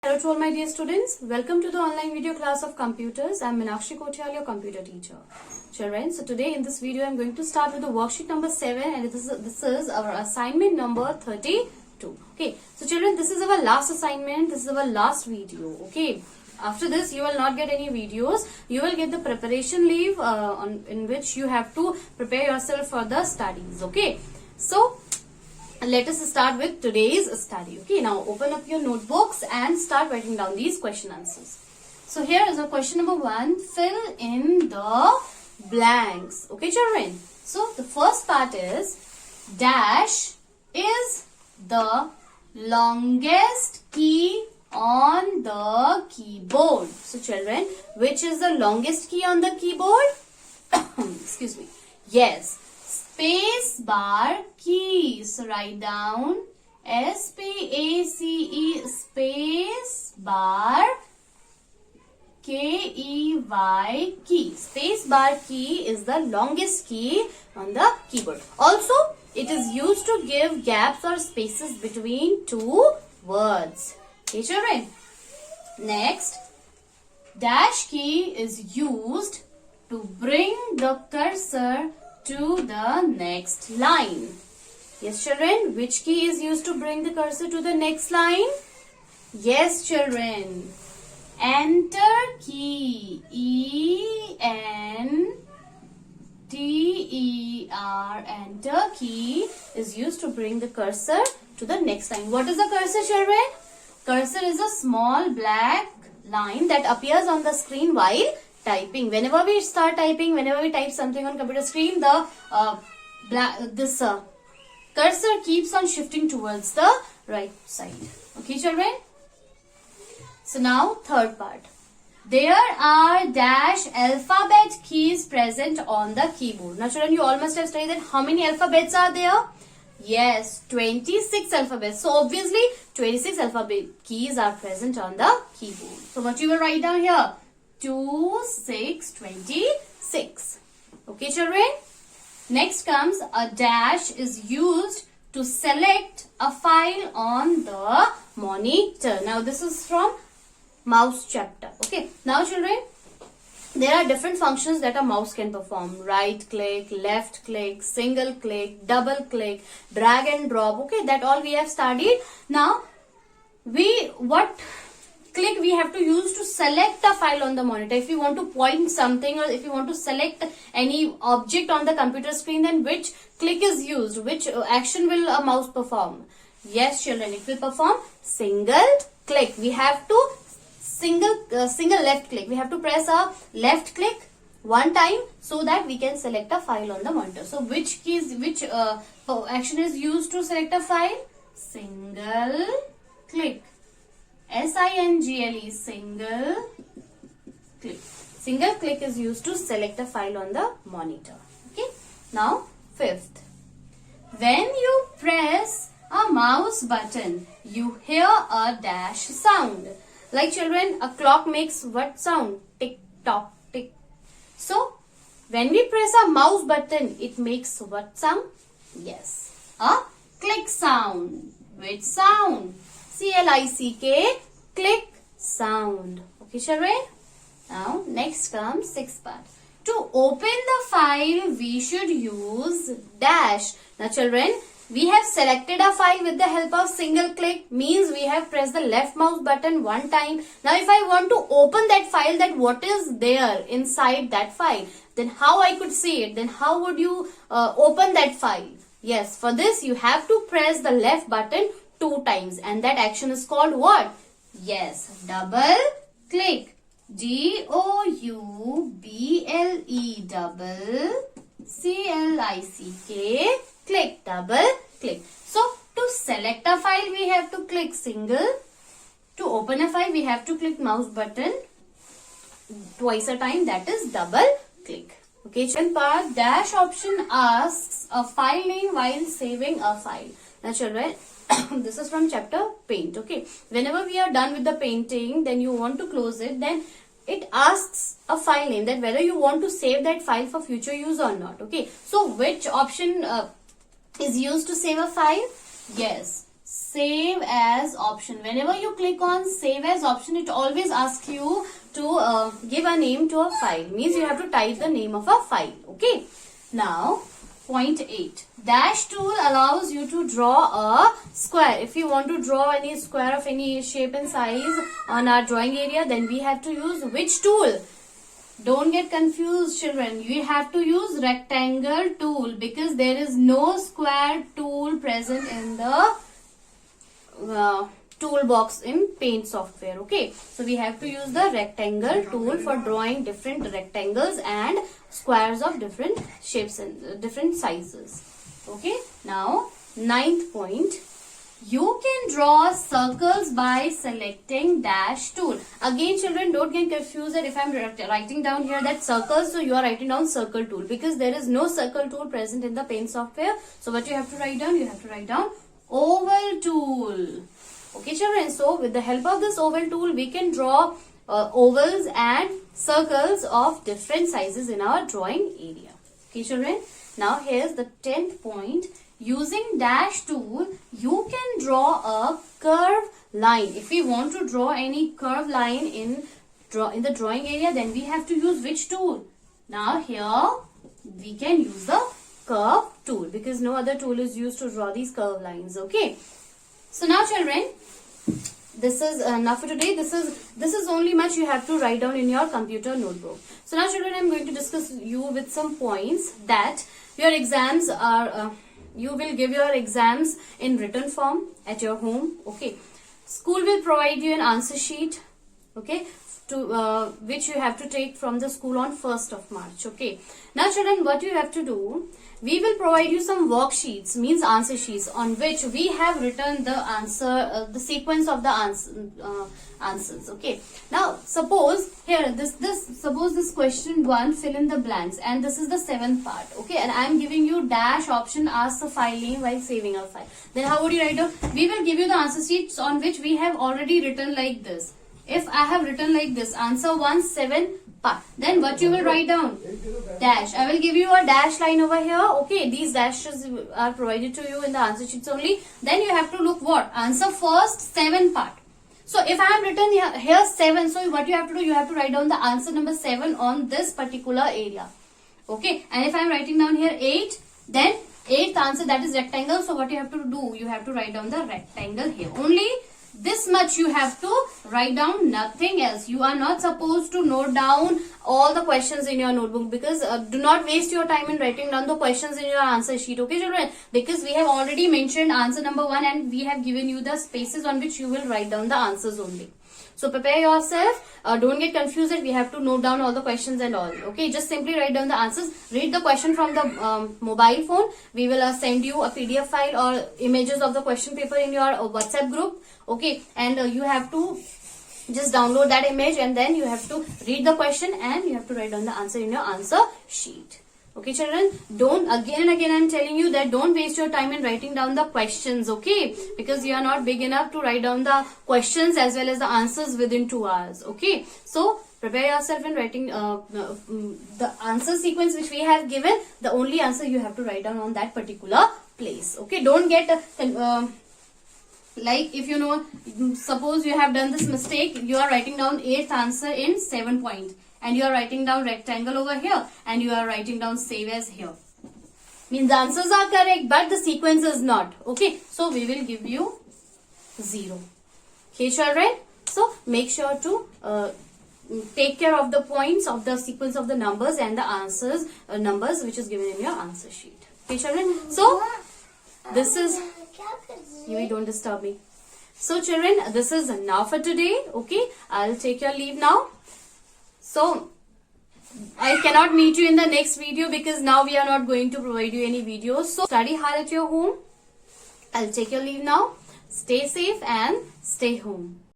Hello to all my dear students. Welcome to the online video class of computers. I am Meenakshi Kothiyal, your computer teacher. Children, so today in this video I am going to start with the worksheet number 7 and this is our assignment number 32. Okay, so children, this is our last assignment. This is our last video. Okay, after this you will not get any videos. You will get the preparation leave in which you have to prepare yourself for the studies. Okay, so let us start with today's study. Okay, now open up your notebooks and start writing down these question answers. So here is a question number 1. Fill in the blanks. Okay, children. So the first part is dash is the longest key on the keyboard. So children, which is the longest key on the keyboard? Excuse me. Yes. Space bar key. So write down SPACE space bar KEY key. Space bar key is the longest key on the keyboard. Also, it is used to give gaps or spaces between two words. Okay, children. Next, dash key is used to bring the cursor to the next line. Yes, children, which key is used to bring the cursor to the next line? Yes, children. Enter key. ENTER. Enter key is used to bring the cursor to the next line. What is the cursor, children? Cursor is a small black line that appears on the screen while typing. Whenever we start typing, whenever we type something on computer screen, the cursor keeps on shifting towards the right side. Okay, children. So now third part. There are dash alphabet keys present on the keyboard. Now children, you all must have studied that how many alphabets are there? Yes, 26 alphabets. So obviously 26 alphabet keys are present on the keyboard. So what you will write down here? 26. Okay, children. Next comes a dash is used to select a file on the monitor. Now this is from mouse chapter. Okay. Now children, there are different functions that a mouse can perform. Right click, left click, single click, double click, drag and drop. Okay, that all we have studied. Now what click we have to use to select a file on the monitor. If you want to point something or if you want to select any object on the computer screen, then which click is used? Which action will a mouse perform? Yes, children, it will perform single click. We have to single left click. We have to press a left click one time so that we can select a file on the monitor. So which action is used to select a file? Single click. SINGLE, single click. Single click is used to select a file on the monitor. Okay. Now, fifth. When you press a mouse button, you hear a dash sound. Like children, a clock makes what sound? Tick tock, tick. So, when we press a mouse button, it makes what sound? Yes, a click sound. Which sound? CLICK, click sound. Okay, children. Now, next comes sixth part. To open the file, we should use dash. Now, children, we have selected a file with the help of single click. Means we have pressed the left mouse button one time. Now, if I want to open that file, that what is there inside that file, then how I could see it? Then how would you open that file? Yes, for this you have to press the left button 2 times, and that action is called what? Yes, double click. DOUBLE, double CLICK, click, double click. So to select a file we have to click single. To open a file we have to click mouse button twice a time, that is double click. Okay, second part, dash option asks a file name while saving a file. Now children, this is from chapter paint. Okay, whenever we are done with the painting, then you want to close it, then it asks a file name, that whether you want to save that file for future use or not. Okay, so which option is used to save a file? Yes, save as option. Whenever you click on save as option, it always asks you to give a name to a file. Means you have to type the name of a file. Okay. Now, point 8. Dash tool allows you to draw a square. If you want to draw any square of any shape and size on our drawing area, then we have to use which tool? Don't get confused, children. You have to use rectangle tool because there is no square tool present in the toolbox in Paint software. Okay, so we have to use the rectangle tool for drawing different rectangles and squares of different shapes and different sizes. Okay, now 9th point. You can draw circles by selecting dash tool. Again, children, don't get confused that if I'm writing down here that circles, so you are writing down circle tool because there is no circle tool present in the Paint software. So what you have to write down? You have to write down oval tool. Okay, children. So with the help of this oval tool, we can draw ovals and circles of different sizes in our drawing area. Okay, children. Now here's the 10th point. Using dash tool, you can draw a curved line. If we want to draw any curved line in the drawing area, then we have to use which tool? Now here we can use the curve tool because no other tool is used to draw these curved lines. Okay. So now, children, this is enough for today. This is only much you have to write down in your computer notebook. So now, children, I'm going to discuss you with some points that your exams are. You will give your exams in written form at your home. Okay. School will provide you an answer sheet. Okay. To which you have to take from the school on 1st of March. Okay. Now, children, what you have to do? We will provide you some worksheets, means answer sheets, on which we have written the answer, the sequence of the answers. Okay. Now, suppose here suppose this question 1, fill in the blanks, and this is the 7th part. Okay, and I am giving you dash option, ask the file name while saving a file. Then how would you write down? We will give you the answer sheets on which we have already written like this. If I have written like this, answer 1, 7 part, then what you will write down? Dash. I will give you a dash line over here. Okay, these dashes are provided to you in the answer sheets only. Then you have to look what? Answer first 7 part. So if I have written here 7, so what you have to do? You have to write down the answer number 7 on this particular area. Okay, and if I am writing down here 8, then 8th answer, that is rectangle. So what you have to do? You have to write down the rectangle here. Only this much you have to write down, nothing else. You are not supposed to note down all the questions in your notebook because do not waste your time in writing down the questions in your answer sheet. Okay, children, because we have already mentioned answer number 1 and we have given you the spaces on which you will write down the answers only. So prepare yourself. Don't get confused that we have to note down all the questions and all. Okay, just simply write down the answers. Read the question from the mobile phone. We will send you a PDF file or images of the question paper in your WhatsApp group. Okay, and you have to just download that image and then you have to read the question and you have to write down the answer in your answer sheet. Okay, children, don't, again and again I'm telling you that don't waste your time in writing down the questions, okay, because you are not big enough to write down the questions as well as the answers within 2 hours. Okay, so prepare yourself in writing the answer sequence which we have given. The only answer you have to write down on that particular place. Okay, don't get like if you know, suppose you have done this mistake, you are writing down 8th answer in 7 point. And you are writing down rectangle over here and you are writing down save as here. Means the answers are correct but the sequence is not. Okay, so we will give you 0. Okay, children, so make sure to take care of the points of the sequence of the numbers and the answers numbers which is given in your answer sheet. Okay, children, so this is, you don't disturb me. So children, this is enough for today. Okay, I'll take your leave now. So, I cannot meet you in the next video because now we are not going to provide you any videos. So, study hard at your home. I'll take your leave now. Stay safe and stay home.